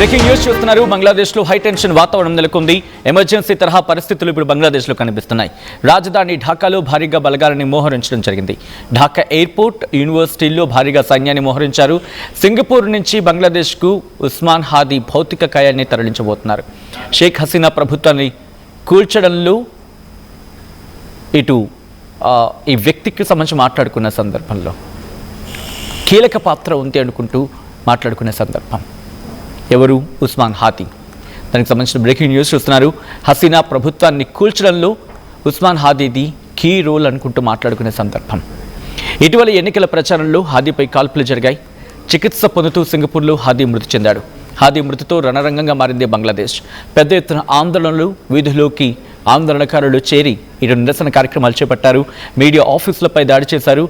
Breaking news చూస్తున్నారు. బంగ్లాదేశ్లో high tension వాతావరణం నెలకొంది. ఎమర్జెన్సీ తరహా పరిస్థితులు ఇప్పుడు బంగ్లాదేశ్లో కనిపిస్తున్నాయి. రాజధాని ఢాకాలో భారీగా బలగాలని మోహరించడం జరిగింది. ఢాకా ఎయిర్పోర్ట్, యూనివర్సిటీల్లో భారీగా సైన్యాన్ని మోహరించారు. సింగపూర్ నుంచి బంగ్లాదేశ్కు ఉస్మాన్ హాదీ భౌతిక కాయాన్ని తరలించబోతున్నారు. షేక్ హసీనా ప్రభుత్వాన్ని కూల్చడంలో ఇటు ఈ వ్యక్తికి సంబంధించి మాట్లాడుకున్న సందర్భంలో కీలక పాత్ర ఉంది అనుకుంటూ మాట్లాడుకునే సందర్భం. ఎవరు? ఉస్మాన్ హాదీ. దానికి సంబంధించిన బ్రేకింగ్ న్యూస్ చూస్తున్నారు. హసీనా ప్రభుత్వాన్ని కూల్చడంలో ఉస్మాన్ హాదీది కీ రోల్ అనుకుంటూ మాట్లాడుకునే సందర్భం. ఇటీవల ఎన్నికల ప్రచారంలో హాదీపై కాల్పులు జరిగాయి. చికిత్స పొందుతూ సింగపూర్లో హాదీ మృతి చెందాడు. హాదీ మృతితో రణరంగంగా మారింది బంగ్లాదేశ్. పెద్ద ఎత్తున ఆందోళనలు, వీధుల్లోకి ఆందోళనకారులు చేరి ఇరు నిరసన కార్యక్రమాలు చేపట్టారు. మీడియా ఆఫీసులపై దాడి చేశారు.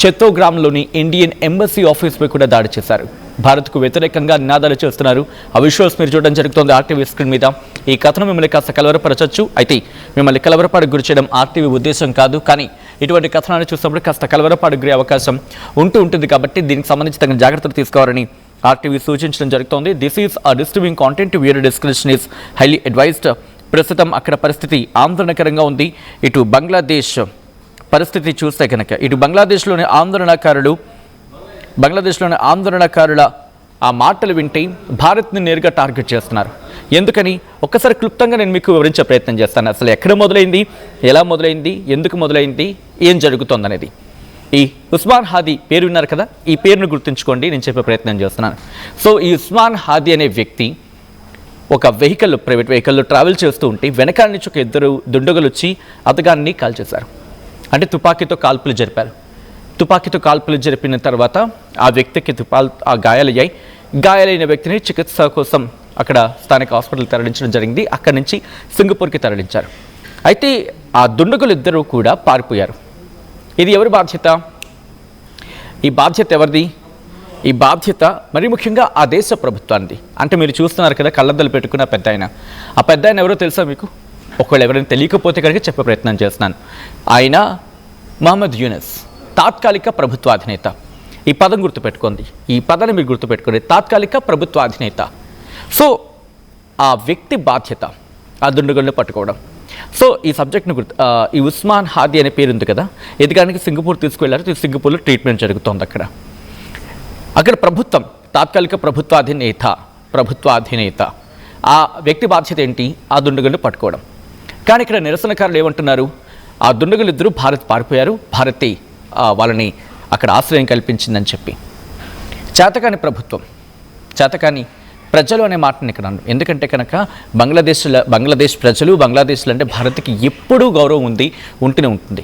చత్తోగ్రామ్లోని ఇండియన్ ఎంబసీ ఆఫీసుపై కూడా దాడి చేశారు. భారత్కు వ్యతిరేకంగా నినాదాలు చేస్తున్నారు. ఆ విజువల్స్ మీరు చూడడం జరుగుతుంది ఆర్టీవీ స్క్రీన్ మీద. ఈ కథనం మిమ్మల్ని కాస్త కలవరపరచచ్చు. అయితే మిమ్మల్ని కలవరపాటుకు గురి చేయడం ఆర్టీవీ ఉద్దేశం కాదు. కానీ ఇటువంటి కథనాన్ని చూసినప్పుడు కాస్త కలవరపాటుకు గురే అవకాశం ఉంటుంది కాబట్టి దీనికి సంబంధించి తగిన జాగ్రత్తలు తీసుకోవాలని ఆర్టీవీ సూచించడం జరుగుతోంది. This is a disturbing content. Viewer description is highly advised. ప్రస్తుతం అక్కడ పరిస్థితి ఆందోళనకరంగా ఉంది. ఇటు బంగ్లాదేశ్ పరిస్థితి చూస్తే కనుక ఇటు బంగ్లాదేశ్లోని ఆందోళనకారుల ఆ మాటలు వింటే భారత్ని నేరుగా టార్గెట్ చేస్తున్నారు. ఎందుకని ఒక్కసారి క్లుప్తంగా నేను మీకు వివరించే ప్రయత్నం చేస్తాను. అసలు ఎక్కడ మొదలైంది, ఎలా మొదలైంది, ఎందుకు మొదలైంది, ఏం జరుగుతుంది అనేది. ఈ ఉస్మాన్ హాదీ పేరు విన్నారు కదా, ఈ పేరును గుర్తుంచుకోండి. నేను చెప్పే ప్రయత్నం చేస్తున్నాను. సో ఈ ఉస్మాన్ హాదీ అనే వ్యక్తి ఒక ప్రైవేట్ వెహికల్లో ట్రావెల్ చేస్తూ ఉంటే వెనకాల నుంచి ఒక ఇద్దరు దుండగులు వచ్చి అతగాన్ని కాల్చేశారు. అంటే తుపాకీతో కాల్పులు జరిపారు. తుపాకీతో కాల్పులు జరిపిన తర్వాత ఆ వ్యక్తికి గాయాలయ్యాయి. గాయాలైన వ్యక్తిని చికిత్స కోసం అక్కడ స్థానిక హాస్పిటల్ తరలించడం జరిగింది. అక్కడి నుంచి సింగపూర్కి తరలించారు. అయితే ఆ దుండగులు ఇద్దరూ కూడా పారిపోయారు. ఇది ఎవరి బాధ్యత? ఈ బాధ్యత ఎవరిది? ఈ బాధ్యత మరి ముఖ్యంగా ఆ దేశ ప్రభుత్వానికి. అంటే మీరు చూస్తున్నారు కదా కళ్ళద్దలు పెట్టుకున్న పెద్ద ఆయన. ఆ పెద్ద ఆయన ఎవరో తెలుసా మీకు? ఒకవేళ ఎవరైనా తెలియకపోతే కనుక చెప్పే ప్రయత్నం చేస్తున్నాను. ఆయన మహమ్మద్ యూనస్, తాత్కాలిక ప్రభుత్వాధినేత. ఈ పదం గుర్తుపెట్టుకోండి. ఈ పదాన్ని మీరు గుర్తుపెట్టుకోండి. తాత్కాలిక ప్రభుత్వాధినేత. సో ఆ వ్యక్తి బాధ్యత ఆ దుండగులను పట్టుకోవడం. సో ఈ సబ్జెక్ట్ను ఈ ఉస్మాన్ హాదీ అనే పేరు ఉంది కదా, ఎదగడానికి సింగపూర్ తీసుకువెళ్ళారు. సింగపూర్లో ట్రీట్మెంట్ జరుగుతోంది. అక్కడ ప్రభుత్వం తాత్కాలిక ప్రభుత్వాధినేత ఆ వ్యక్తి బాధ్యత ఏంటి? ఆ దుండగులను పట్టుకోవడం. కానీ ఇక్కడ నిరసనకారులు ఏమంటున్నారు? ఆ దుండగులు ఇద్దరు భారత్ పారిపోయారు, భారతే వాళ్ళని అక్కడ ఆశ్రయం కల్పించిందని చెప్పి. చేతకాని ప్రజలు అనే మాటని ఇక్కడ అన్నారు. ఎందుకంటే కనుక బంగ్లాదేశ్ ప్రజలు, బంగ్లాదేశ్లో అంటే భారత్కి ఎప్పుడూ గౌరవం ఉంటూనే ఉంటుంది.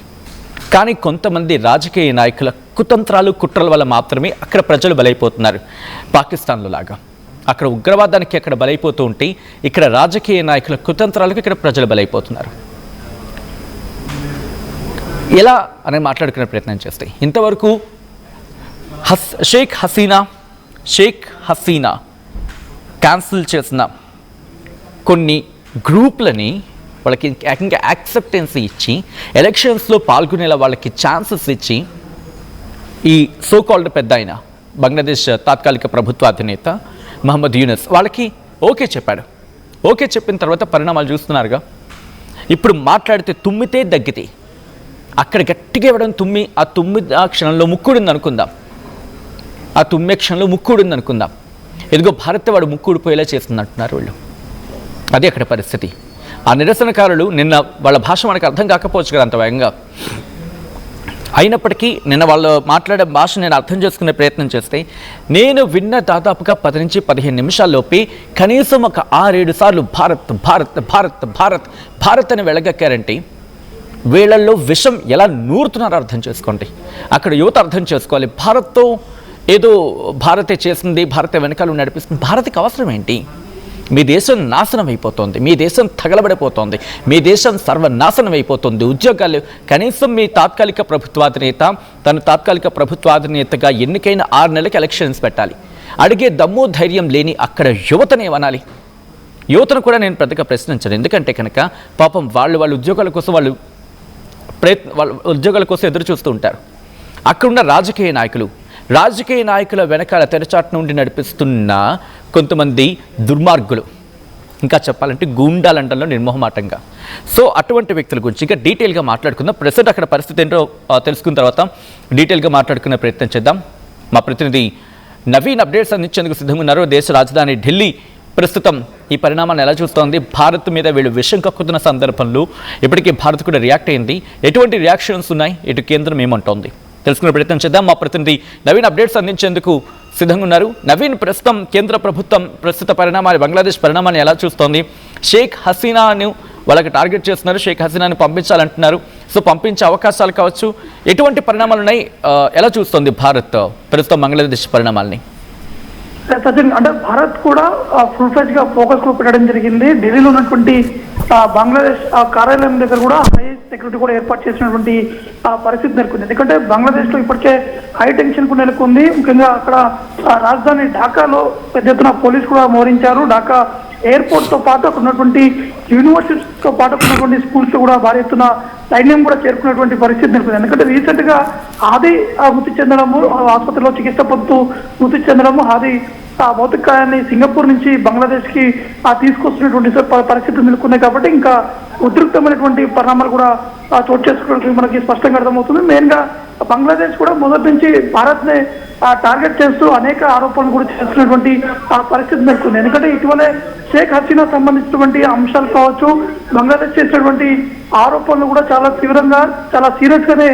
కానీ కొంతమంది రాజకీయ నాయకుల కుతంత్రాలు, కుట్రల వల్ల మాత్రమే అక్కడ ప్రజలు బలైపోతున్నారు. పాకిస్తాన్లో లాగా అక్కడ ఉగ్రవాదానికి అక్కడ బలైపోతూ ఉంటే ఇక్కడ రాజకీయ నాయకుల కుతంత్రాలకు ఇక్కడ ప్రజలు బలైపోతున్నారు. ఎలా అని మాట్లాడుకునే ప్రయత్నం చేస్తే ఇంతవరకు షేక్ హసీనా క్యాన్సిల్ చేసిన కొన్ని గ్రూప్లని వాళ్ళకి ఏకంగా యాక్సెప్టెన్సీ ఇచ్చి ఎలక్షన్స్లో పాల్గొనేలా వాళ్ళకి ఛాన్సెస్ ఇచ్చి ఈ సోకాల్డ్ పెద్ద ఆయన బంగ్లాదేశ్ తాత్కాలిక ప్రభుత్వాధినేత మహమ్మద్ యూనస్ వాళ్ళకి ఓకే చెప్పాడు. ఓకే చెప్పిన తర్వాత పరిణామాలు చూస్తున్నారుగా. ఇప్పుడు మాట్లాడితే తుమ్మితే దగ్గితే అక్కడ గట్టిగా ఇవ్వడం ఆ క్షణంలో ముక్కుడుంది అనుకుందాం. ఆ తుమ్మే క్షణంలో ముక్కుడుంది అనుకుందాం. ఎదుగో భారత్ వాడు ముక్కుడిపోయేలా చేస్తున్నట్టున్నారు వీళ్ళు. అది అక్కడ పరిస్థితి. ఆ నిరసనకారులు నిన్న వాళ్ళ భాష మనకు అర్థం కాకపోవచ్చు కదా అంత వేగంగా. అయినప్పటికీ నిన్న వాళ్ళు మాట్లాడే భాష నేను అర్థం చేసుకునే ప్రయత్నం చేస్తే నేను విన్న దాదాపుగా 10 నుంచి 15 నిమిషాల్లోపే కనీసం ఒక 6-7 సార్లు భారత్ భారత్ భారత్ భారత్ భారత్ అని వెళ్ళగక్కారంటే వీళ్ళల్లో విషం ఎలా నూరుతున్నారో అర్థం చేసుకోండి. అక్కడ యువత అర్థం చేసుకోవాలి. భారత్తో ఏదో భారతే చేసింది, భారత వెనకాల నడిపిస్తుంది. భారత్కి అవసరం ఏంటి? మీ దేశం నాశనం అయిపోతుంది, మీ దేశం తగలబడిపోతుంది, మీ దేశం సర్వనాశనం అయిపోతుంది. ఉద్యోగాలు కనీసం మీ తాత్కాలిక ప్రభుత్వాధినేతగా ఎన్నికైన 6 నెలలకు ఎలక్షన్స్ పెట్టాలి. అడిగే దమ్ము ధైర్యం లేని అక్కడ యువతనేమనాలి? యువతను కూడా నేను పెద్దగా ప్రశ్నించను. ఎందుకంటే కనుక పాపం వాళ్ళ ఉద్యోగాల కోసం ఎదురు చూస్తూ ఉంటారు. అక్కడున్న రాజకీయ నాయకుల వెనకాల తెరచాటు నుండి నడిపిస్తున్న కొంతమంది దుర్మార్గులు, ఇంకా చెప్పాలంటే గూండాలంటలో నిర్మోహమాటంగా. సో అటువంటి వ్యక్తుల గురించి ఇంకా డీటెయిల్గా మాట్లాడుకుందాం. ప్రస్తుతం అక్కడ పరిస్థితి ఏంటో తెలుసుకున్న తర్వాత డీటెయిల్గా మాట్లాడుకునే ప్రయత్నం చేద్దాం. మా ప్రతినిధి నవీన్ అప్డేట్స్ అందించేందుకు సిద్ధంగా ఉన్నారు. దేశ రాజధాని ఢిల్లీ ప్రస్తుతం ఈ పరిణామాన్ని ఎలా చూస్తోంది? భారత్ మీద వీళ్ళు విషం కక్కుతున్న సందర్భంలో ఇప్పటికీ భారత్ కూడా రియాక్ట్ అయింది. ఎటువంటి రియాక్షన్స్ ఉన్నాయి? ఇటు కేంద్రం ఏమంటోంది తెలుసుకునే ప్రయత్నం చేద్దాం. మా ప్రతినిధి నవీన్ అప్డేట్స్ అందించేందుకు సిద్ధంగా ఉన్నారు. నవీన్, ప్రస్తుతం కేంద్ర ప్రభుత్వం ప్రస్తుత పరిణామాలు, బంగ్లాదేశ్ పరిణామాన్ని ఎలా చూస్తోంది? షేక్ హసీనాను వాళ్ళకి టార్గెట్ చేస్తున్నారు, షేక్ హసీనాను పంపించాలంటున్నారు. సో పంపించే అవకాశాలు కావచ్చు, ఎటువంటి పరిణామాలు ఉన్నాయి, ఎలా చూస్తోంది భారత్ ప్రస్తుతం బంగ్లాదేశ్ పరిణామాలని? సచిన్, అంటే భారత్ కూడా ఫుల్ ఫ్లెజ్ గా ఫోకస్ లో పెట్టడం జరిగింది. ఢిల్లీలో ఉన్నటువంటి బంగ్లాదేశ్ కార్యాలయం దగ్గర కూడా హై సెక్యూరిటీ కూడా ఏర్పాటు చేసినటువంటి పరిస్థితి నెలకొంది. ఎందుకంటే బంగ్లాదేశ్ లో ఇప్పటికే హై టెన్షన్ కూడా నెలకొంది. ముఖ్యంగా అక్కడ రాజధాని ఢాకాలో పెద్ద ఎత్తున పోలీసు కూడా మోహరించారు. ఢాకా ఎయిర్పోర్ట్ తో పాటు అక్కడ ఉన్నటువంటి యూనివర్సిటీతో పాటు ఉన్నటువంటి స్కూల్స్ కూడా భారీ ఎత్తున సైన్యం కూడా చేరుకున్నటువంటి పరిస్థితి నెలకొంది. ఎందుకంటే రీసెంట్ గా హాదీ మృతి చెందడము, ఆసుపత్రిలో చికిత్స పొందుతూ మృతి చెందడము, హాదీ భౌతికాయాన్ని సింగపూర్ నుంచి బంగ్లాదేశ్ కి తీసుకొస్తున్నటువంటి పరిస్థితులు నెలకొన్నాయి. కాబట్టి ఇంకా ఉద్రిక్తమైనటువంటి పరిణామాలు కూడా చోటు చేసుకున్నట్టు మనకి స్పష్టంగా అర్థమవుతుంది. మెయిన్ గా బంగ్లాదేశ్ కూడా మొదటి నుంచి భారత్ ని టార్గెట్ చేస్తూ అనేక ఆరోపణలు కూడా చేస్తున్నటువంటి పరిస్థితి నెలకొంది. ఎందుకంటే ఇటీవలే షేక్ హసీనా సంబంధించినటువంటి అంశాలు కావచ్చు, బంగ్లాదేశ్ చేసినటువంటి ఆరోపణలు కూడా చాలా తీవ్రంగా, చాలా సీరియస్ గానే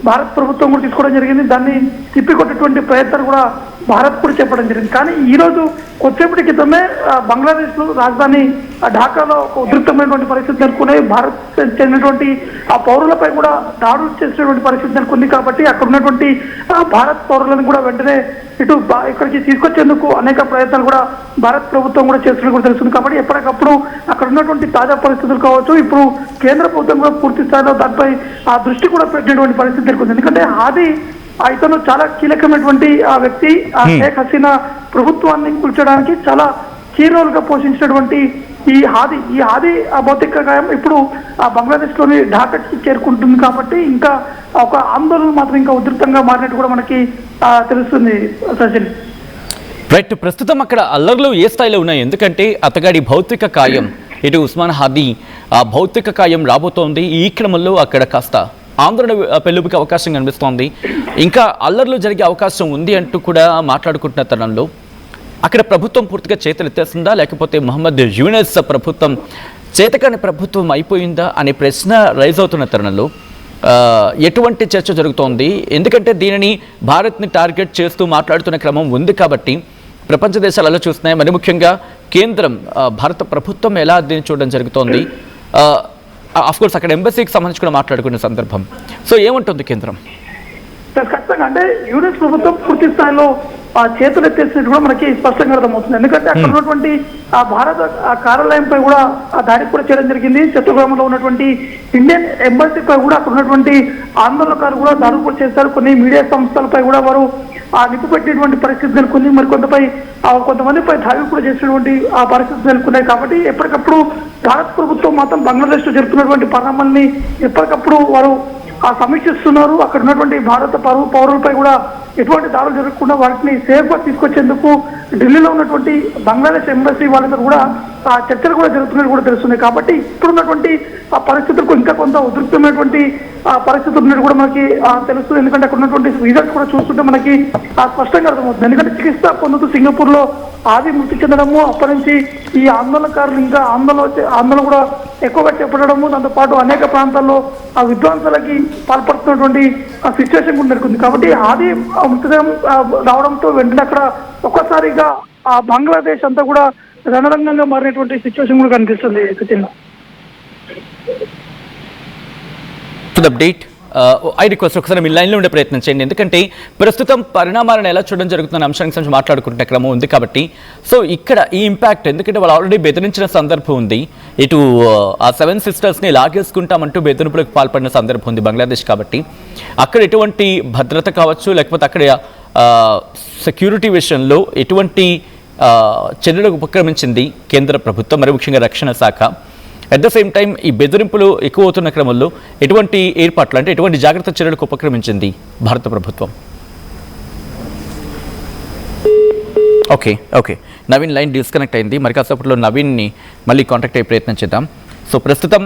భారత ప్రభుత్వం కూడా తీసుకోవడం జరిగింది. దాన్ని తిప్పికొట్టేటువంటి ప్రయత్నాలు కూడా భారత్ కూడా చెప్పడం జరిగింది. కానీ ఈ రోజు కొద్దిసేపటి క్రితమే బంగ్లాదేశ్ లో రాజధాని ఢాకాలో ఒక ఉధృతమైనటువంటి పరిస్థితి నెలకొన్నాయి. భారత్ చెందినటువంటి ఆ పౌరులపై కూడా దాడులు చేసినటువంటి పరిస్థితి నెలకొంది. కాబట్టి అక్కడ ఉన్నటువంటి భారత్ పౌరులను కూడా వెంటనే ఇటు ఇక్కడికి తీసుకొచ్చేందుకు అనేక ప్రయత్నాలు కూడా భారత్ ప్రభుత్వం కూడా చేస్తున్నట్టు కూడా తెలుస్తుంది. కాబట్టి ఎప్పటికప్పుడు అక్కడ ఉన్నటువంటి తాజా పరిస్థితులు కావచ్చు, ఇప్పుడు కేంద్ర ప్రభుత్వం కూడా పూర్తి స్థాయిలో దానిపై ఆ దృష్టి కూడా పెట్టినటువంటి పరిస్థితి నెలకొంది. ఎందుకంటే హాదీ ఇతను చాలా కీలకమైనటువంటి ఆ వ్యక్తి, ఆ షేక్ హసీనా ప్రభుత్వాన్ని కూల్చడానికి చాలా కీ రోల్ గా పోషించినటువంటి ఈ హాదీ భౌతిక గాయం ఇప్పుడు బంగ్లాదేశ్ లోని ఢాకాకి చేరుకుంటుంది. కాబట్టి ఇంకా ఒక ఆందోళన మాత్రం ఇంకా ఉధృతంగా మారినట్టు కూడా మనకి తెలుస్తుంది. సచిన్, రైట్, ప్రస్తుతం అక్కడ అల్లర్లు ఏ స్థాయిలో ఉన్నాయి? ఎందుకంటే అతగాడి భౌతిక కాయం, ఇటు ఉస్మాన్ హాదీ ఆ భౌతిక కాయం రాబోతోంది. ఈ క్రమంలో అక్కడ కాస్త ఆందోళన పెళ్ళుబికి అవకాశం కనిపిస్తోంది. ఇంకా అల్లర్లు జరిగే అవకాశం ఉంది అంటూ కూడా మాట్లాడుకుంటున్న తరుణంలో అక్కడ ప్రభుత్వం పూర్తిగా చేతులెత్తేస్తుందా, లేకపోతే మహమ్మద్ యూనస్ ప్రభుత్వం చేతకాని ప్రభుత్వం అయిపోయిందా అనే ప్రశ్న రైజ్ అవుతున్న తరుణంలో ఎటువంటి చర్చ జరుగుతోంది? ఎందుకంటే దీనిని భారత్ని టార్గెట్ చేస్తూ మాట్లాడుతున్న క్రమం ఉంది కాబట్టి ప్రపంచ దేశాలు అలా చూస్తున్నాయి. మరి ముఖ్యంగా కేంద్రం, భారత ప్రభుత్వం ఎలా దీన్ని చూడడం జరుగుతోంది? కోర్స్ అక్కడ ఎంబసీకి సంబంధించి కూడా మాట్లాడుకునే సందర్భం. సో ఏముంటుంది కేంద్రం? ఖచ్చితంగా అంటే యూనిస్ ప్రభుత్వం పూర్తి స్థాయిలో చేతులు ఎత్తేసినట్టు కూడా మనకి స్పష్టంగా అర్థమవుతుంది. ఎందుకంటే అక్కడ ఉన్నటువంటి భారత కార్యాలయంపై కూడా దాడి కూడా చేయడం జరిగింది. చట్టగ్రామంలో ఉన్నటువంటి ఇండియన్ ఎంబసీపై కూడా అక్కడ ఉన్నటువంటి ఆందోళనకారులు కూడా దాడులు కూడా చేశారు. కొన్ని మీడియా సంస్థలపై కూడా వారు నిప్పు పెట్టినటువంటి పరిస్థితి నెలకొంది. మరి కొంతమందిపై దాడి కూడా చేసినటువంటి ఆ పరిస్థితి నెలకొన్నాయి. కాబట్టి ఎప్పటికప్పుడు భారత ప్రభుత్వం మాత్రం బంగ్లాదేశ్ లో జరుగుతున్నటువంటి పరిణామాల్ని ఎప్పటికప్పుడు వారు సమీక్షిస్తున్నారు. అక్కడ ఉన్నటువంటి భారత పౌరులపై కూడా ఎటువంటి దాడులు జరగకుండా వాటిని సేఫ్ గా తీసుకొచ్చేందుకు ఢిల్లీలో ఉన్నటువంటి బంగ్లాదేశ్ ఎంబసీ వాళ్ళతో కూడా చర్చలు కూడా జరుగుతున్నట్టు కూడా తెలుస్తుంది. కాబట్టి ఇప్పుడున్నటువంటి ఆ పరిస్థితులకు ఇంకా కొంత ఉధృతమైనటువంటి పరిస్థితులు ఉన్నట్టు కూడా మనకి తెలుస్తుంది. ఎందుకంటే అక్కడ ఉన్నటువంటి రిజల్ట్స్ కూడా చూస్తుంటే మనకి స్పష్టంగా అర్థమవుతుంది. ఎందుకంటే చికిత్స పొందుతూ సింగపూర్ లో ఆది మృతి చెందడము, అప్పటి నుంచి ఈ ఆందోళనకారులు ఇంకా ఆందోళన కూడా ఎక్కువగా చేపట్టడము, దాంతో పాటు అనేక ప్రాంతాల్లో ఆ విధ్వంసాలకి పాల్పడుతున్నటువంటి ఆ సిచ్యువేషన్ కూడా నెలకొంది. కాబట్టి ఆది మృతదేహం రావడంతో వెంటనే అక్కడ ఒక్కసారిగా ఆ బంగ్లాదేశ్ అంతా కూడా రణరంగంగా మారినటువంటి సిచ్యువేషన్ కూడా కనిపిస్తుంది. సచిన్, అప్డేట్ ఐ రిక్వెస్ట్ ఒకసారి మీ లైన్లో ఉండే ప్రయత్నం చేయండి. ఎందుకంటే ప్రస్తుతం పరిణామాలను ఎలా చూడడం జరుగుతున్న అంశానికి సంబంధించి మాట్లాడుకుంటున్న క్రమం ఉంది కాబట్టి సో ఇక్కడ ఈ ఇంపాక్ట్, ఎందుకంటే వాళ్ళు ఆల్రెడీ బెదిరించిన సందర్భం ఉంది. ఇటు ఆ 7 సిస్టర్స్ని లాగేసుకుంటామంటూ బెదిరింపులకు పాల్పడిన సందర్భం ఉంది బంగ్లాదేశ్. కాబట్టి అక్కడ ఎటువంటి భద్రత కావచ్చు, లేకపోతే అక్కడ సెక్యూరిటీ విషయంలో ఎటువంటి చర్యలకు ఉపక్రమించింది కేంద్ర ప్రభుత్వం, మరి ముఖ్యంగా రక్షణ శాఖ. అట్ ద సేమ్ టైం ఈ బెదిరింపులు ఎక్కువ అవుతున్న క్రమంలో ఎటువంటి ఏర్పాట్లు, అంటే ఎటువంటి జాగ్రత్త చర్యలకు ఉపక్రమించింది భారత ప్రభుత్వం? ఓకే నవీన్ లైన్ డిస్కనెక్ట్ అయింది. మరి కాసేపట్లో నవీన్ని మళ్ళీ కాంటాక్ట్ అయ్యే ప్రయత్నం చేద్దాం. సో ప్రస్తుతం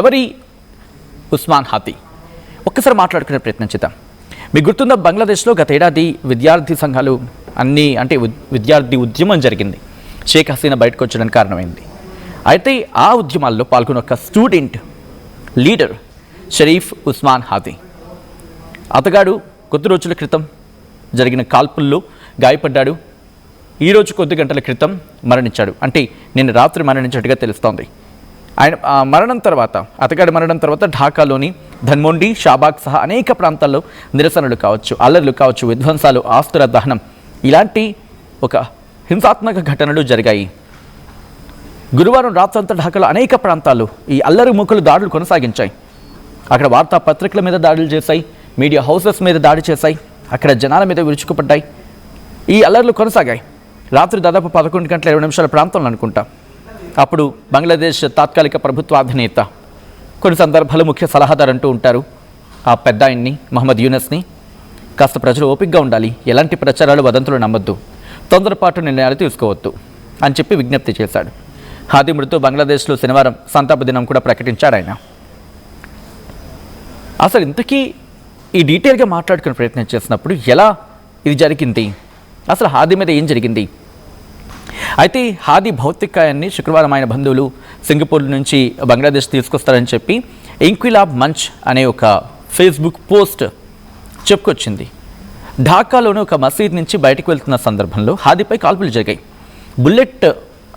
ఎవరి ఉస్మాన్ హాదీ ఒక్కసారి మాట్లాడుకునే ప్రయత్నం చేద్దాం. మీకు గుర్తుందా, బంగ్లాదేశ్లో గత ఏడాది విద్యార్థి సంఘాలు అన్నీ అంటే విద్యార్థి ఉద్యమం జరిగింది. షేక్ హసీనా బయటకు వచ్చడానికి కారణమైంది. అయితే ఆ ఉద్యమాల్లో పాల్గొన్న ఒక స్టూడెంట్ లీడర్ షరీఫ్ ఉస్మాన్ హాదీ, అతగాడు కొద్ది రోజుల క్రితం జరిగిన కాల్పుల్లో గాయపడ్డాడు. ఈరోజు కొద్ది గంటల క్రితం మరణించాడు. అంటే నిన్న రాత్రి మరణించినట్టుగా తెలుస్తోంది. ఆయన అతగాడి మరణం తర్వాత ఢాకాలోని ధన్మొండి, షాబాగ్ సహా అనేక ప్రాంతాల్లో నిరసనలు కావచ్చు, అల్లర్లు కావచ్చు, విధ్వంసాలు, ఆస్తుల దహనం ఇలాంటి ఒక హింసాత్మక ఘటనలు జరిగాయి. గురువారం రాత్రంతా ఢాకాలో అనేక ప్రాంతాలు ఈ అల్లరి మూకలు దాడులు కొనసాగించాయి. అక్కడ వార్తాపత్రికల మీద దాడులు చేశాయి, మీడియా హౌసెస్ మీద దాడి చేశాయి, అక్కడ జనాల మీద విరుచుకుపడ్డాయి. ఈ అల్లర్లు కొనసాగాయి. రాత్రి దాదాపు 11:20 ప్రాంతంలో అనుకుంటా. అప్పుడు బంగ్లాదేశ్ తాత్కాలిక ప్రభుత్వ అధినేత, కొన్ని సందర్భాలు ముఖ్య సలహాదారు అంటూ ఉంటారు, ఆ పెద్ద ఆయన్ని మహమ్మద్ యూనస్ని, కాస్త ప్రజలు ఓపికగా ఉండాలి, ఎలాంటి ప్రచారాలు వదంతులు నమ్మొద్దు, తొందరపాటు నిర్ణయాలు తీసుకోవద్దు అని చెప్పి విజ్ఞప్తి చేశాడు. హాదీ మృతితో బంగ్లాదేశ్లో శనివారం సంతాప దినం కూడా ప్రకటించాడు ఆయన. అసలు ఇంతకీ ఈ డీటెయిల్గా మాట్లాడుకునే ప్రయత్నం చేసినప్పుడు ఎలా ఇది జరిగింది, అసలు హాదీ మీద ఏం జరిగింది? అయితే హాదీ భౌతికాయాన్ని శుక్రవారం ఆయన బంధువులు సింగపూర్ నుంచి బంగ్లాదేశ్ తీసుకొస్తారని చెప్పి ఇంక్విలాబ్ మంచ్ అనే ఒక ఫేస్బుక్ పోస్ట్ చెప్పుకొచ్చింది. ఢాకాలోని ఒక మసీద్ నుంచి బయటకు వెళ్తున్న సందర్భంలో హాదీపై కాల్పులు జరిగాయి. బుల్లెట్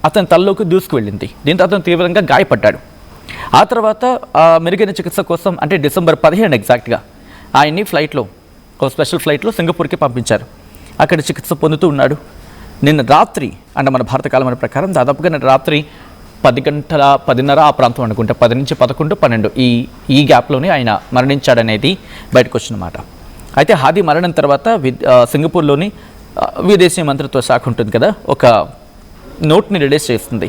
అతని తలలోకి దూసుకువెళ్ళింది. దీంతో అతను తీవ్రంగా గాయపడ్డాడు. ఆ తర్వాత మెరుగైన చికిత్స కోసం అంటే డిసెంబర్ 15 ఎగ్జాక్ట్గా ఆయన్ని ఫ్లైట్లో, ఒక స్పెషల్ ఫ్లైట్లో సింగపూర్కి పంపించారు. అక్కడ చికిత్స పొందుతూ ఉన్నాడు. నిన్న రాత్రి అంటే మన భారత కాలం ప్రకారం దాదాపుగా నిన్న రాత్రి 10:10 ఆ ప్రాంతం అనుకుంటే 10 నుంచి 11, 12 ఈ గ్యాప్లోనే ఆయన మరణించాడనేది బయటకు వచ్చినమాట. అయితే హాదీ మరణం తర్వాత సింగపూర్లోని విదేశీ మంత్రిత్వ శాఖ ఉంటుంది కదా, ఒక నోట్ని రిలీజ్ చేస్తుంది.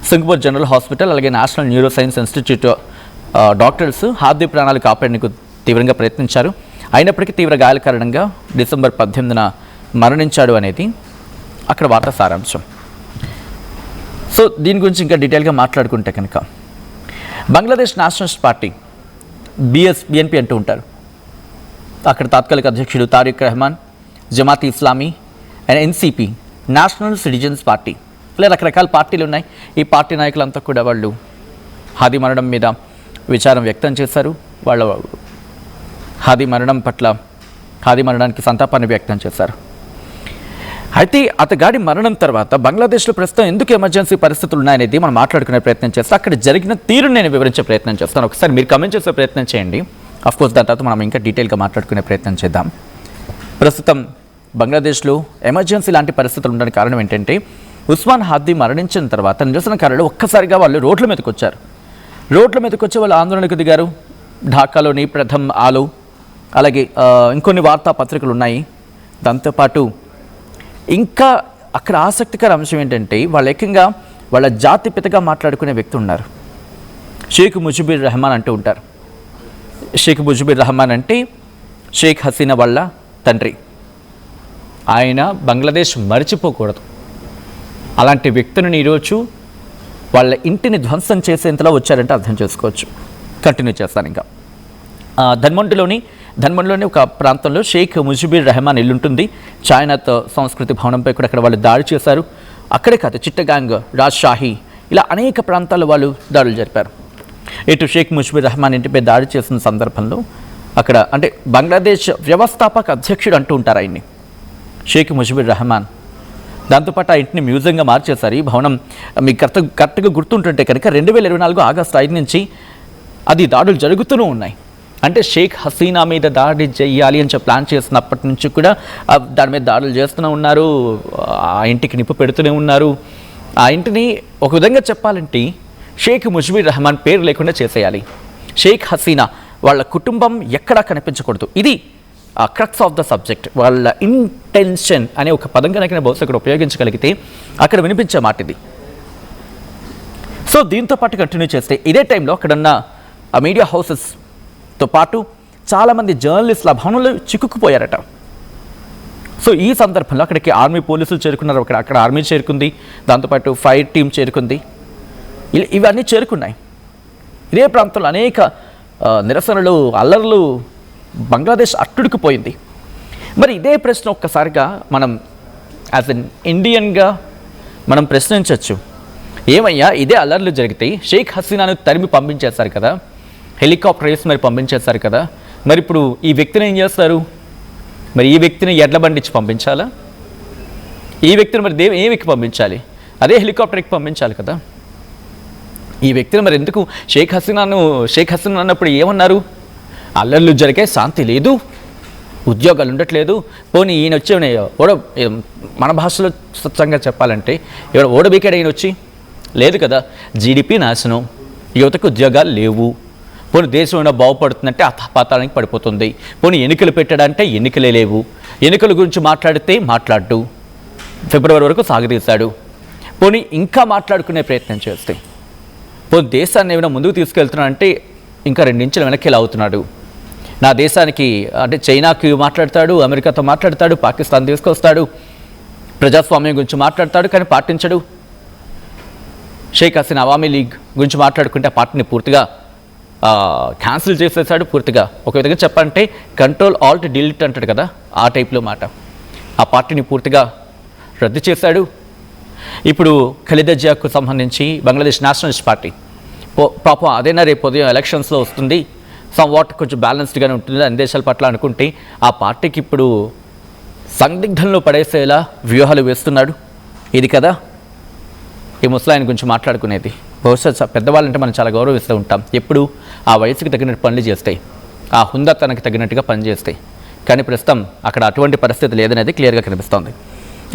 సింగపూర్ జనరల్ హాస్పిటల్ అలాగే national neuro science institute doctors Hadi ప్రాణాలు కాపాడేందుకు తీవ్రంగా ప్రయత్నించారు. అయినప్పటికీ తీవ్ర గాయాల కారణంగా డిసెంబర్ 18న మరణించాడు అనేది అక్కడ వార్తా సారాంశం. సో దీని గురించి ఇంకా డీటెయిల్గా మాట్లాడుకుంటే కనుక బంగ్లాదేశ్ నేషనలిస్ట్ పార్టీ బిఎన్పి అంటూ ఉంటారు. అక్కడ తాత్కాలిక అధ్యక్షుడు Tarique Rahman, Jamaat Islami and NCP, national citizens party, ఇలా రకరకాల పార్టీలు ఉన్నాయి. ఈ పార్టీ నాయకులంతా కూడా వాళ్ళు హాదీ మరణం మీద విచారం వ్యక్తం చేశారు. వాళ్ళ హాదీ మరణానికి సంతాపాన్ని వ్యక్తం చేశారు. అయితే అతగాడి మరణం తర్వాత బంగ్లాదేశ్లో ప్రస్తుతం ఎందుకు ఎమర్జెన్సీ పరిస్థితులు ఉన్నాయనేది మనం మాట్లాడుకునే ప్రయత్నం చేస్తాం. అక్కడ జరిగిన తీరుని నేను వివరించే ప్రయత్నం చేస్తాను. ఒకసారి మీరు కమెంట్ చేసే ప్రయత్నం చేయండి. అఫ్కోర్స్ దాని తర్వాత మనం ఇంకా డీటెయిల్గా మాట్లాడుకునే ప్రయత్నం చేద్దాం. ప్రస్తుతం బంగ్లాదేశ్లో ఎమర్జెన్సీ లాంటి పరిస్థితులు ఉండడానికి కారణం ఏంటంటే ఉస్మాన్ హాదీ మరణించిన తర్వాత నిరసనకారులు ఒక్కసారిగా వాళ్ళు రోడ్ల మీదకి వచ్చారు. రోడ్ల మీదకి వచ్చి వాళ్ళు ఆందోళనకు దిగారు. ఢాకాలోని ప్రథమ్ ఆలో అలాగే ఇంకొన్ని వార్తాపత్రికలు ఉన్నాయి. దాంతోపాటు ఇంకా అక్కడ ఆసక్తికర అంశం ఏంటంటే వాళ్ళు ఏకంగా వాళ్ళ జాతిపితగా మాట్లాడుకునే వ్యక్తి ఉన్నారు. షేక్ ముజిబుర్ రెహమాన్ అంటూ ఉంటారు. షేక్ ముజిబుర్ రెహమాన్ అంటే షేక్ హసీనా వాళ్ళ తండ్రి. ఆయన బంగ్లాదేశ్ మర్చిపోకూడదు. అలాంటి వ్యక్తులను ఈరోజు వాళ్ళ ఇంటిని ధ్వంసం చేసేంతలా వచ్చారంటే అర్థం చేసుకోవచ్చు. కంటిన్యూ చేస్తాను. ఇంకా ధన్మండ్లోని ఒక ప్రాంతంలో షేక్ ముజిబుర్ రెహమాన్ ఇల్లు ఉంటుంది. చాయ్నాథ్ సంస్కృతి భవనంపై కూడా అక్కడ వాళ్ళు దాడి చేశారు. అక్కడే కాదు, చిట్టగాంగ్, రాజ్షాహి ఇలా అనేక ప్రాంతాల్లో వాళ్ళు దాడులు జరిపారు. ఇటు షేక్ ముజిబుర్ రెహమాన్ ఇంటిపై దాడి చేసిన సందర్భంలో అక్కడ అంటే బంగ్లాదేశ్ వ్యవస్థాపక అధ్యక్షుడు అంటూ ఉంటారు ఆయన్ని, షేక్ ముజిబుర్ రెహమాన్. దాంతోపాటు ఆ ఇంటిని మ్యూజియంగా మార్చేశారు. ఈ భవనం మీకు కరెక్ట్గా గుర్తుంటుంటే కనుక 2024 ఆగస్టు 5 నుంచి అది దాడులు జరుగుతూనే ఉన్నాయి. అంటే షేక్ హసీనా మీద దాడి చేయాలి అని చెప్పి ప్లాన్ చేసినప్పటి నుంచి కూడా దాని మీద దాడులు చేస్తూనే ఉన్నారు. ఆ ఇంటికి నిప్పు పెడుతూనే ఉన్నారు. ఆ ఇంటిని ఒక విధంగా చెప్పాలంటే షేక్ ముజిబుర్ రెహమాన్ పేరు లేకుండా చేసేయాలి. షేక్ హసీనా వాళ్ళ కుటుంబం ఎక్కడా కనిపించకూడదు. ఇది క్రక్స్ ఆఫ్ ద సబ్జెక్ట్. వాళ్ళ ఇంటెన్షన్ అనే ఒక పదం కనుక బహుశా ఇక్కడ ఉపయోగించగలిగితే అక్కడ వినిపించే మాట ఇది. సో దీంతో పాటు కంటిన్యూ చేస్తే ఇదే టైంలో అక్కడున్న ఆ మీడియా హౌసెస్తో పాటు చాలామంది జర్నలిస్టుల భవనంలో చిక్కుకుపోయారట. సో ఈ సందర్భంలో అక్కడికి ఆర్మీ పోలీసులు చేరుకున్నారు, అక్కడ ఆర్మీ చేరుకుంది, దాంతోపాటు ఫైర్ టీం చేరుకుంది, ఇవన్నీ చేరుకున్నాయి. ఇదే ప్రాంతంలో అనేక నిరసనలు, అల్లర్లు, బంగ్లాదేశ్ అట్టుడికిపోయింది. మరి ఇదే ప్రశ్న ఒక్కసారిగా మనం యాజ్ ఎన్ ఇండియన్గా మనం ప్రశ్నించవచ్చు. ఏమయ్యా, ఇదే అల్లర్లు జరిగితే షేక్ హసీనాను తరిమి పంపించేస్తారు కదా, హెలికాప్టర్ వేసి మరి పంపించేస్తారు కదా, మరి ఇప్పుడు ఈ వ్యక్తిని ఏం చేస్తారు? మరి ఈ వ్యక్తిని ఎడ్ల బండిచ్చి పంపించాలా? ఈ వ్యక్తిని మరి ఏ వ్యక్తి పంపించాలి? అదే హెలికాప్టర్ ఎక్కి పంపించాలి కదా. ఈ వ్యక్తిని మరి ఎందుకు షేక్ హసీనా అన్నప్పుడు ఏమన్నారు? అల్లర్లు జరిగే శాంతి లేదు, ఉద్యోగాలు ఉండట్లేదు, పోనీ ఈయన వచ్చి మన భాషలో స్వచ్ఛంగా చెప్పాలంటే ఎవరు ఓడబీకాడు ఈయన వచ్చి? లేదు కదా. జీడిపి నాశనం, యువతకు ఉద్యోగాలు లేవు, పోనీ దేశం ఏమైనా బాగుపడుతుందంటే అతపాతానికి పడిపోతుంది, పోనీ ఎన్నికలు పెట్టాడంటే ఎన్నికలే లేవు, ఎన్నికల గురించి మాట్లాడితే మాట్లాడు, ఫిబ్రవరి వరకు సాగదీశాడు, పోనీ ఇంకా మాట్లాడుకునే ప్రయత్నం చేస్తే, పోనీ దేశాన్ని ఏమైనా ముందుకు తీసుకెళ్తున్నాడంటే ఇంకా 2 ఇంచులు వెనక్కి అవుతున్నాడు. నా దేశానికి అంటే చైనాకి మాట్లాడతాడు, అమెరికాతో మాట్లాడతాడు, పాకిస్తాన్ తీసుకొస్తాడు, ప్రజాస్వామ్యం గురించి మాట్లాడతాడు, కానీ పాటించడు. షేక్ హసీనా అవామీ లీగ్ గురించి మాట్లాడుకుంటే ఆ పార్టీని పూర్తిగా క్యాన్సిల్ చేసేసాడు. పూర్తిగా ఒక విధంగా చెప్పాలంటే కంట్రోల్ ఆల్ట్ డిలీట్ అంటాడు కదా, ఆ టైప్లో మాట. ఆ పార్టీని పూర్తిగా రద్దు చేశాడు. ఇప్పుడు ఖలీదా జియాకు సంబంధించి బంగ్లాదేశ్ నేషనలిస్ట్ పార్టీ పాపం అదేనా రేపు ఉదయం ఎలక్షన్స్లో వస్తుంది, సమ్ వాట్ కొంచెం బ్యాలెన్స్డ్గానే ఉంటుంది అన్ని దేశాల పట్ల అనుకుంటే, ఆ పార్టీకి ఇప్పుడు సందిగ్ధంలో పడేసేలా వ్యూహాలు వేస్తున్నాడు. ఇది కదా ఈ ముసలాయన గురించి మాట్లాడుకునేది. బహుశా పెద్దవాళ్ళంటే మనం చాలా గౌరవిస్తూ ఉంటాం. ఎప్పుడు ఆ వయసుకి తగినట్టు పనులు చేస్తాయి, ఆ హుందాతనకి తగినట్టుగా పనిచేస్తాయి. కానీ ప్రస్తుతం అక్కడ అటువంటి పరిస్థితి లేదనేది క్లియర్గా కనిపిస్తోంది.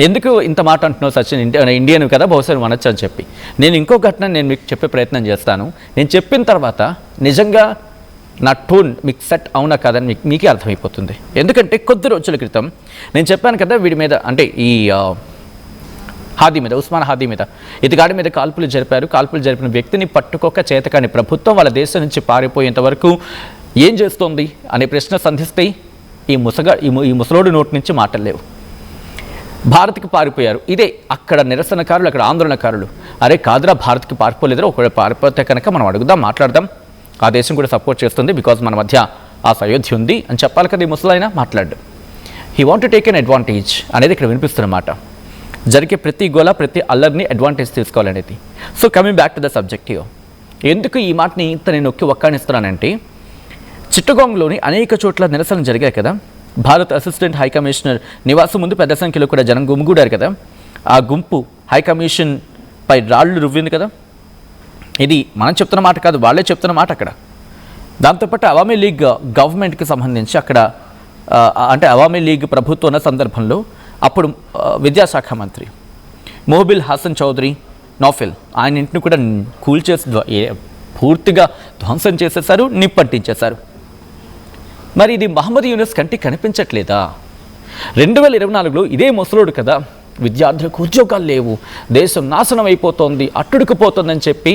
ఎందుకు ఇంత మాట అంటున్నావు సచిన్, ఇండియన్ కదా బహుశా అనొచ్చు అని చెప్పి, నేను ఇంకో ఘటన నేను మీకు చెప్పే ప్రయత్నం చేస్తాను. నేను చెప్పిన తర్వాత నిజంగా నా టోన్ మీకు సెట్ అవునా కాదని మీకే అర్థమైపోతుంది. ఎందుకంటే కొద్ది రోజుల క్రితం నేను చెప్పాను కదా, వీడి మీద అంటే ఈ హాదీ మీద, ఉస్మాన్ హాదీ మీద, ఇతగాడి మీద కాల్పులు జరిపారు. కాల్పులు జరిపిన వ్యక్తిని పట్టుకోక చేతకాని ప్రభుత్వం వాళ్ళ దేశం నుంచి పారిపోయేంత వరకు ఏం చేస్తోంది అనే ప్రశ్న సంధిస్తే ఈ ముసలోడు నోటి నుంచి మాటలు లేవు. భారత్కి పారిపోయారు, ఇదే అక్కడ నిరసనకారులు, అక్కడ ఆందోళనకారులు, అరే కాదురా భారత్కి పారిపోలేదురా, ఒకవేళ పారిపోతే కనుక మనం అడుగుదాం, మాట్లాడదాం, ఆ దేశం కూడా సపోర్ట్ చేస్తుంది, బికాజ్ మన మధ్య ఆ సయోధ్య ఉంది అని చెప్పాలి కదా. ఈ ముసలాయన మాట్లాడు, he want to take an advantage అనేది ఇక్కడ వినిపిస్తున్నమాట. జరిగే ప్రతి గోల, ప్రతి అల్లర్ని అడ్వాంటేజ్ తీసుకోవాలనేది. So coming back to the subjective, ఎందుకు ఈ మాటని ఇంత నేను నొక్కి ఒక్కానిస్తున్నానంటే, చిట్టగాంగ్లోని అనేక చోట్ల నిరసనలు జరిగాయి కదా. భారత్ అసిస్టెంట్ హై కమిషనర్ నివాసం ముందు పెద్ద సంఖ్యలో కూడా జనం గుమిగూడారు కదా. ఆ గుంపు హై కమిషన్ పై రాళ్ళు రువ్వింది కదా. ఇది మనం చెప్తున్న మాట కాదు, వాళ్ళే చెప్తున్న మాట అక్కడ. దాంతోపాటు అవామీ లీగ్ గవర్నమెంట్కి సంబంధించి అక్కడ అంటే అవామీ లీగ్ ప్రభుత్వం ఉన్న సందర్భంలో అప్పుడు విద్యాశాఖ మంత్రి మొహబిల్ హసన్ చౌదరి నౌఫెల్ ఆయన ఇంటిని కూడా కూల్చేసి పూర్తిగా ధ్వంసం చేసేశారు, నిప్పంటించేశారు. మరి ఇది మహమ్మద్ యూనస్ కంటికి కనిపించట్లేదా? 2024లో ఇదే ముసలోడు కదా, విద్యార్థులకు ఉద్యోగాలు లేవు, దేశం నాశనం అయిపోతోంది, అట్టుడుకుపోతుందని చెప్పి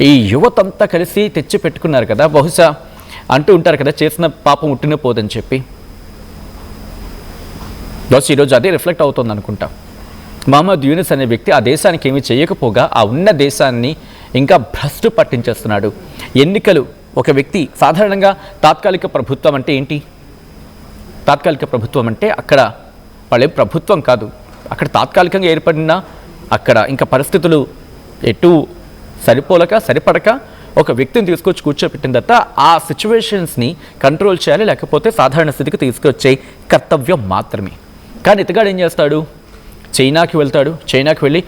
ఈ యువతంతా కలిసి తెచ్చి పెట్టుకున్నారు కదా. బహుశా అంటూ ఉంటారు కదా, చేసిన పాపం ఉట్టిన పోదని చెప్పి. బహుశా ఈరోజు అదే రిఫ్లెక్ట్ అవుతుంది అనుకుంటా. మహమ్మద్ యూనస్ అనే వ్యక్తి ఆ దేశానికి ఏమీ చేయకపోగా ఆ ఉన్న దేశాన్ని ఇంకా భ్రష్టు పట్టించేస్తున్నాడు. ఎన్నికలు, ఒక వ్యక్తి సాధారణంగా తాత్కాలిక ప్రభుత్వం అంటే ఏంటి? తాత్కాలిక ప్రభుత్వం అంటే అక్కడ వాళ్ళే ప్రభుత్వం కాదు, అక్కడ తాత్కాలికంగా ఏర్పడిన అక్కడ ఇంకా పరిస్థితులు ఎటు సరిపడక ఒక వ్యక్తిని తీసుకొచ్చి కూర్చోపెట్టిన తర్వాత ఆ సిచ్యువేషన్స్ని కంట్రోల్ చేయాలి, లేకపోతే సాధారణ స్థితికి తీసుకొచ్చే కర్తవ్యం మాత్రమే. కానీ ఇతగాడు ఏం చేస్తాడు? చైనాకి వెళ్తాడు. చైనాకి వెళ్ళి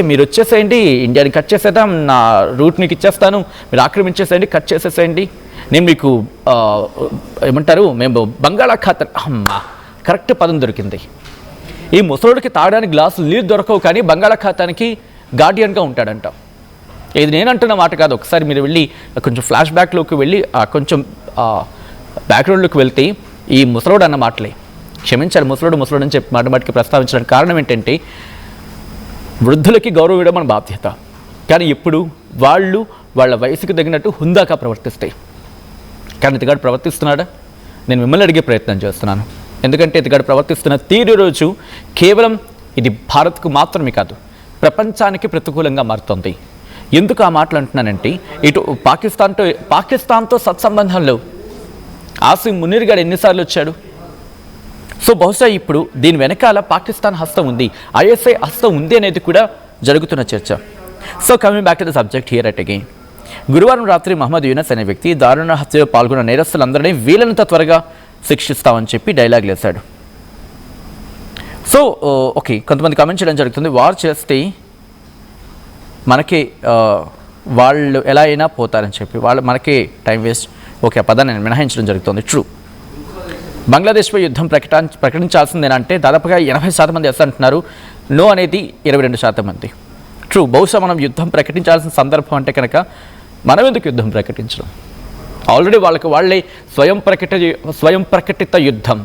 మీరు వచ్చేసేయండి, ఇండియాని కట్ చేసేద్దాం, నా రూట్ మీకు ఇచ్చేస్తాను, మీరు ఆక్రమించేసేయండి, కట్ చేసేసేయండి, నేను మీకు ఏమంటారు మేము బంగాళాఖాతం, అమ్మా కరెక్ట్ పదం దొరికింది. ఈ ముసలోడికి తాగడానికి గ్లాసులు నీళ్ళు దొరకవు, కానీ బంగాళాఖాతానికి గార్డియన్గా ఉంటాడంట. ఇది నేను అంటున్న మాట కాదు, ఒకసారి మీరు వెళ్ళి కొంచెం ఫ్లాష్ బ్యాక్లోకి వెళ్ళి కొంచెం బ్యాక్గ్రౌండ్లోకి వెళ్తే ఈ ముసలోడు అన్న మాటలే. క్షమించాలి, ముసలోడు అని చెప్పి మాటికి ప్రస్తావించడానికి కారణం ఏంటంటే, వృద్ధులకి గౌరవం ఇవ్వడం మన బాధ్యత, కానీ ఎప్పుడు వాళ్ళు వాళ్ళ వయసుకు తగినట్టు హుందాగా ప్రవర్తిస్తాయి. కానీ ఇతగాడు ప్రవర్తిస్తున్నాడా? నేను మిమ్మల్ని అడిగే ప్రయత్నం చేస్తున్నాను. ఎందుకంటే ఇతగాడు ప్రవర్తిస్తున్న తీరు రోజు కేవలం ఇది భారత్కు మాత్రమే కాదు, ప్రపంచానికి ప్రతికూలంగా మారుతుంది. ఎందుకు ఆ మాటలు అంటున్నానంటే, ఇటు పాకిస్తాన్తో సత్సంబంధాలు ఆసిం మునీర్ గారు ఎన్నిసార్లు వచ్చాడు? సో బహుశా ఇప్పుడు దీని వెనకాల పాకిస్తాన్ హస్తం ఉంది, ఐఎస్ఐ హస్తం ఉంది అనేది కూడా జరుగుతున్న చర్చ. So coming back to the subject here at again. గురువారం రాత్రి మహమ్మద్ యూనస్ అనే వ్యక్తి దారుణ హత్యలో పాల్గొన్న నేరస్తులందరినీ వీలైనంత త్వరగా శిక్షిస్తామని చెప్పి డైలాగ్ వేశాడు. సో ఓకే, కొంతమంది కామెంట్ చేయడం జరుగుతుంది, వార్ చేస్తే మనకి వాళ్ళు ఎలా అయినా పోతారని చెప్పి, వాళ్ళు మనకి టైం వేస్ట్. ఓకే, ఆ పదాన్ని నేను మినహాయించడం జరుగుతుంది. ట్రూ, బంగ్లాదేశ్పై యుద్ధం ప్రకటించాల్సిందేనంటే దాదాపుగా 80% మంది ఎస్ అంటున్నారు, నో అనేది 22% మంది. ట్రూ, బహుశా మనం యుద్ధం ప్రకటించాల్సిన సందర్భం అంటే కనుక మనం ఎందుకు యుద్ధం ప్రకటించడం? ఆల్రెడీ వాళ్ళే స్వయం ప్రకటిత యుద్ధం,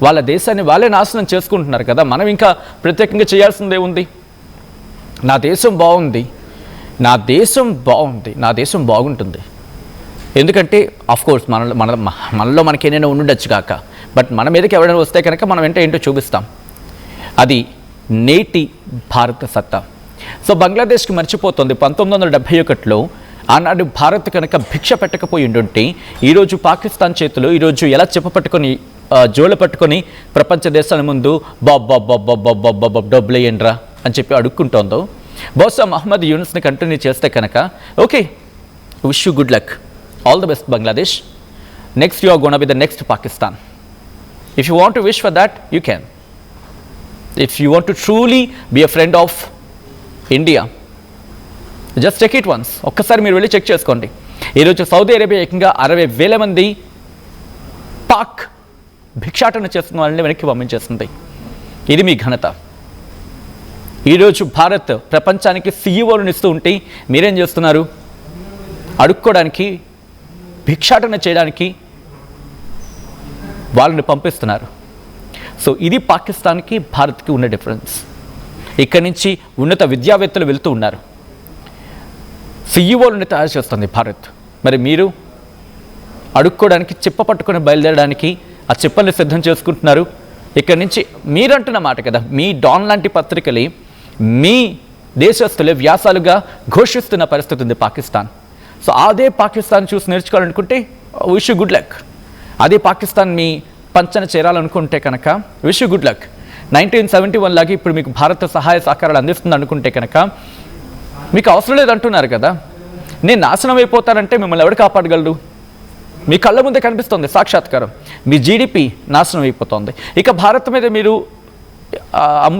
వాళ్ళ దేశాన్ని వాళ్ళే నాశనం చేసుకుంటున్నారు కదా. మనం ఇంకా ప్రత్యేకంగా చేయాల్సిందే ఉంది. నా దేశం బాగుంది, నా దేశం బాగుంటుంది. ఎందుకంటే ఆఫ్కోర్స్ మనలో మనకి ఏదైనా ఉండుండొచ్చు కాక, బట్ మన మీదకి ఎవరైనా వస్తే కనుక మనం ఏంటో చూపిస్తాం. అది నేటి భారత సత్తా. సో బంగ్లాదేశ్కి మర్చిపోతుంది 1971లో ఆనాడు భారత్ కనుక భిక్ష పెట్టకపోయి ఉండుంటే ఈరోజు పాకిస్తాన్ చేతులు ఈరోజు ఎలా చెప్పపట్టుకొని జోలు పట్టుకొని ప్రపంచ దేశాల ముందు డబ్బులు ఏంట్రా అని చెప్పి అడుక్కుంటోందో, బహుశా మహమ్మద్ యూనస్ని కంటిన్యూ చేస్తే కనుక okay, wish you good luck, all the best Bangladesh. Next you are going to be the next Pakistan. If you want to wish for that, you can. If you want to truly be a friend of India, just check it once. ఒక్కసారి మీరు వెళ్ళి check చేసుకోండి. ఈరోజు Saudi Arabia ఏకంగా 60,000 మంది పాక్ భిక్షాటన చేస్తున్న వాళ్ళని వెనక్కి పంపించేస్తుంది. ఇది మీ ఘనత. ఈరోజు భారత్ ప్రపంచానికి సీఈఓలను ఇస్తూ ఉంటే మీరేం చేస్తున్నారు? అడుక్కోవడానికి, భిక్షాటన చేయడానికి వాళ్ళని పంపిస్తున్నారు. సో ఇది పాకిస్తాన్కి భారత్కి ఉన్న డిఫరెన్స్. ఇక్కడి నుంచి ఉన్నత విద్యావేత్తలు వెళ్తూ ఉన్నారు, సీఈఓలను తయారు చేస్తుంది భారత్. మరి మీరు అడుక్కోవడానికి, చిప్ప పట్టుకొని బయలుదేరడానికి ఆ చిప్పల్ని సిద్ధం చేసుకుంటున్నారు. ఇక్కడి నుంచి మీరంటున్న మాట కదా, మీ డాన్ లాంటి పత్రికలే మీ దేశస్తులే వ్యాసాలుగా ఘోషిస్తున్న పరిస్థితి ఉంది పాకిస్తాన్. సో అదే పాకిస్తాన్ చూసి నేర్చుకోవాలనుకుంటే విష్ యూ గుడ్ లక్. అదే పాకిస్తాన్ మీ పంచన చేరాలనుకుంటే కనుక విష్ యూ గుడ్ లక్. 1971 లాగా ఇప్పుడు మీకు భారత సహాయ సహకారాలు అందిస్తుంది అనుకుంటే కనుక మీకు అవసరం లేదంటున్నారు కదా. నేను నాశనం అయిపోతానంటే మిమ్మల్ని ఎవరు కాపాడగలరు? మీ కళ్ళ ముందే కనిపిస్తుంది సాక్షాత్కారం. మీ జీడిపి నాశనం అయిపోతుంది. ఇక భారత్ మీద మీరు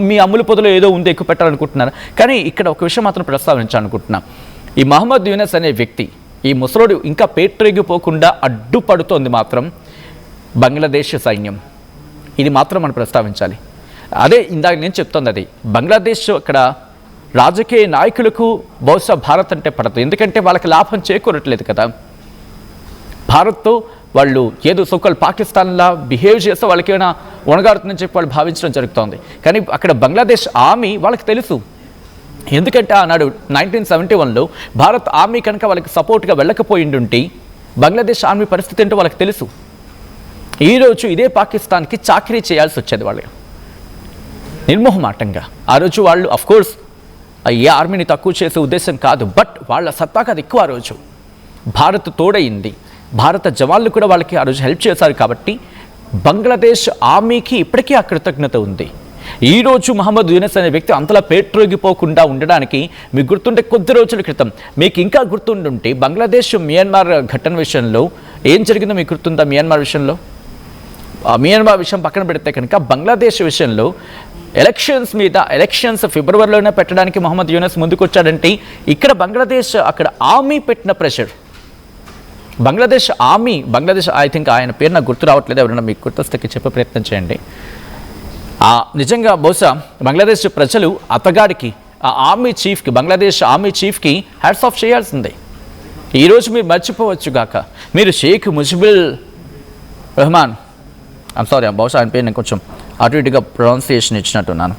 మీ అమ్ముల పొదలో ఏదో ఉంది ఎక్కువ పెట్టాలనుకుంటున్నారు. కానీ ఇక్కడ ఒక విషయం మాత్రం ప్రస్తావించాలనుకుంటున్నా. ఈ మహమ్మద్ యూనస్ అనే వ్యక్తి, ఈ ముసలోడు ఇంకా పేట్రేగిపోకుండా అడ్డుపడుతోంది మాత్రం బంగ్లాదేశ్ సైన్యం. ఇది మాత్రం మనం ప్రస్తావించాలి. అదే ఇందాక నేను చెప్తోంది, అది బంగ్లాదేశ్ అక్కడ రాజకీయ నాయకులకు బహుశా భారత్ అంటే పడదు. ఎందుకంటే వాళ్ళకి లాభం చేకూరట్లేదు కదా. భారత్తో వాళ్ళు ఏదో సోకల్ పాకిస్తాన్లా బిహేవ్ చేస్తే వాళ్ళకి ఏమైనా వణగారుతుందని చెప్పి వాళ్ళు భావించడం జరుగుతోంది. కానీ అక్కడ బంగ్లాదేశ్ ఆర్మీ వాళ్ళకి తెలుసు. ఎందుకంటే ఆనాడు 1971లో భారత్ ఆర్మీ కనుక వాళ్ళకి సపోర్ట్గా వెళ్ళకపోయిండుంటే బంగ్లాదేశ్ ఆర్మీ పరిస్థితి ఏంటో వాళ్ళకి తెలుసు. ఈరోజు ఇదే పాకిస్తాన్కి చాకరీ చేయాల్సి వచ్చేది వాళ్ళు నిర్మోహమాటంగా. ఆ రోజు వాళ్ళు అఫ్కోర్స్ ఏ ఆర్మీని తక్కువ చేసే ఉద్దేశం కాదు, బట్ వాళ్ళ సత్తాకు అది ఎక్కువ. ఆ రోజు భారత్ తోడయింది, భారత జవాన్లు కూడా వాళ్ళకి ఆ రోజు హెల్ప్ చేశారు. కాబట్టి బంగ్లాదేశ్ ఆర్మీకి ఇప్పటికీ ఆ కృతజ్ఞత ఉంది. ఈరోజు మహమ్మద్ యూనస్ అనే వ్యక్తి అంతలా పేట్రోగిపోకుండా ఉండడానికి మీకు గుర్తుంటే కొద్ది రోజుల క్రితం, మీకు ఇంకా గుర్తుండుంటే బంగ్లాదేశ్ మియన్మార్ ఘటన విషయంలో ఏం జరిగిందో మీకు గుర్తుందా? మియన్మార్ విషయం పక్కన పెడితే కనుక బంగ్లాదేశ్ విషయంలో ఎలక్షన్స్ ఫిబ్రవరిలోనే పెట్టడానికి మహమ్మద్ యూనస్ ముందుకు వచ్చాడంటే ఇక్కడ బంగ్లాదేశ్ అక్కడ ఆర్మీ పెట్టిన ప్రెషర్. బంగ్లాదేశ్ ఐ థింక్ ఆయన పేరు నాకు గుర్తు రావట్లేదు, ఎవరైనా మీకు గుర్తొస్తే చెప్పే ప్రయత్నం చేయండి. నిజంగా బహుశా బంగ్లాదేశ్ ప్రజలు అతగాడికి, ఆ ఆర్మీ చీఫ్కి, బంగ్లాదేశ్ ఆర్మీ చీఫ్కి హ్యాట్స్ ఆఫ్ చేయాల్సిందే. ఈరోజు మీరు మర్చిపోవచ్చు గాక, మీరు షేక్ ముజిబుల్ రెహమాన్, సారీ బహుశా ఆయన పేరు నేను కొంచెం అటు ఇటుగా ప్రొనౌన్సియేషన్ ఇచ్చినట్టున్నాను.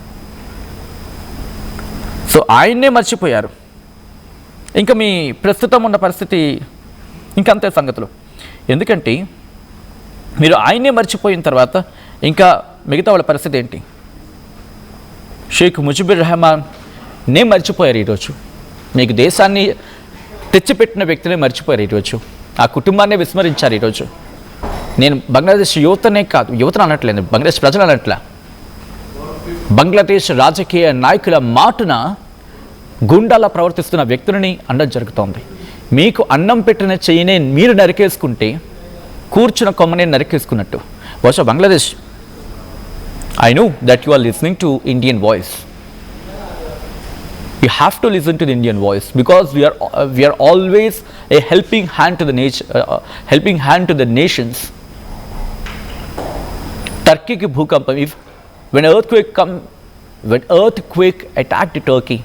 సో ఆయన్నే మర్చిపోయారు. ఇంకా మీ ప్రస్తుతం ఉన్న పరిస్థితి ఇంకంతే సంగతులు. ఎందుకంటే మీరు ఆయన్నే మర్చిపోయిన తర్వాత ఇంకా మిగతా వాళ్ళ పరిస్థితి ఏంటి? షేక్ ముజిబుర్ రెహమాన్ నే మర్చిపోయారు ఈరోజు. మీకు దేశాన్ని తెచ్చిపెట్టిన వ్యక్తినే మర్చిపోయారు ఈరోజు. ఆ కుటుంబాన్నే విస్మరించారు ఈరోజు. నేను బంగ్లాదేశ్ యువతనే కాదు, యువతను అనట్లేదు, బంగ్లాదేశ్ ప్రజలు అనట్లే, బంగ్లాదేశ్ రాజకీయ నాయకుల మాటున గుండాలా ప్రవర్తిస్తున్న వ్యక్తులని అనడం జరుగుతోంది. మీకు అన్నం పెట్టిన చెయ్యినే మీరు నరికేసుకుంటే కూర్చున్న కొమ్మనే నరికేసుకున్నట్టు. బహుశా Bangladesh, I know that you are listening to Indian voice. You have to listen to the Indian voice because we are always a helping hand to the helping hand to the nations. Turkey ki bhookampam, when earthquake attacked Turkey,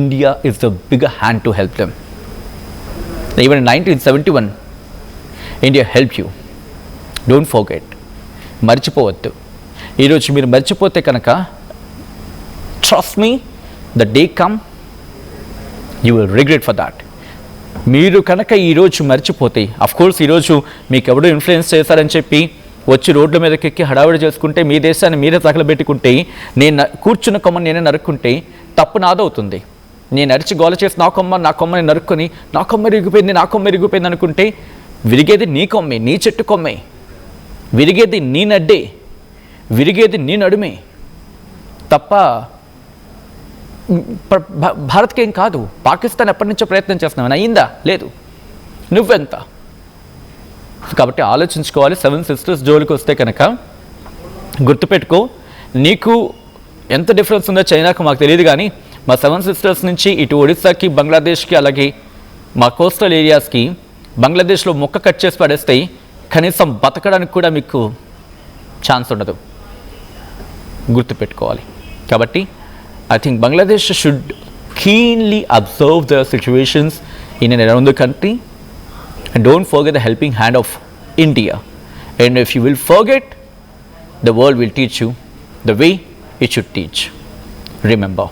India is the bigger hand to help them. Even in 1971, India helped you. Don't forget. మర్చిపోవద్దు. ఈరోజు మీరు మర్చిపోతే కనుక, trust me, the day come, you will regret for that. మీరు కనుక ఈరోజు మర్చిపోతే, of course ఈరోజు మీకు ఎవడో ఇన్ఫ్లుయెన్స్ చేశారని చెప్పి వచ్చి రోడ్ల మీదకి ఎక్కి హడావిడి చేసుకుంటే, మీ దేశాన్ని మీరే తగలబెట్టుకుంటే, నేను కూర్చున్న కొమ్మని నేనే నరుక్కుంటే తప్పు నాదవుతుంది. నేను నరిచి గోల చేసి నా కొమ్మని నరుక్కొని నా కొమ్మ ఇరిగిపోయింది అనుకుంటే, విరిగేది నీ కొమ్మే, నీ చెట్టు కొమ్మే, విరిగేది నీ నడ్డే, విరిగేది నీ నడుమే తప్ప భారత్కి ఏం కాదు. పాకిస్తాన్ ఎప్పటి నుంచో ప్రయత్నం చేస్తున్నామని అయ్యిందా? లేదు. నువ్వెంత? కాబట్టి ఆలోచించుకోవాలి. 7 సిస్టర్స్ జోలికి వస్తే కనుక గుర్తుపెట్టుకో, నీకు ఎంత డిఫరెన్స్ ఉందో చైనాకు మాకు తెలియదు, కానీ మా 7 సిస్టర్స్ నుంచి ఇటు ఒడిస్సాకి, బంగ్లాదేశ్కి, అలాగే మా కోస్టల్ ఏరియాస్కి బంగ్లాదేశ్లో మొక్క కట్ చేసి పడేస్తే కనీసం బతకడానికి కూడా మీకు ఛాన్స్ ఉండదు. గుర్తుపెట్టుకోవాలి. కాబట్టి I think Bangladesh should keenly observe the situations in and around the country, and don't forget the helping hand of India. And if you will forget, the world will teach you the way it should teach. Remember.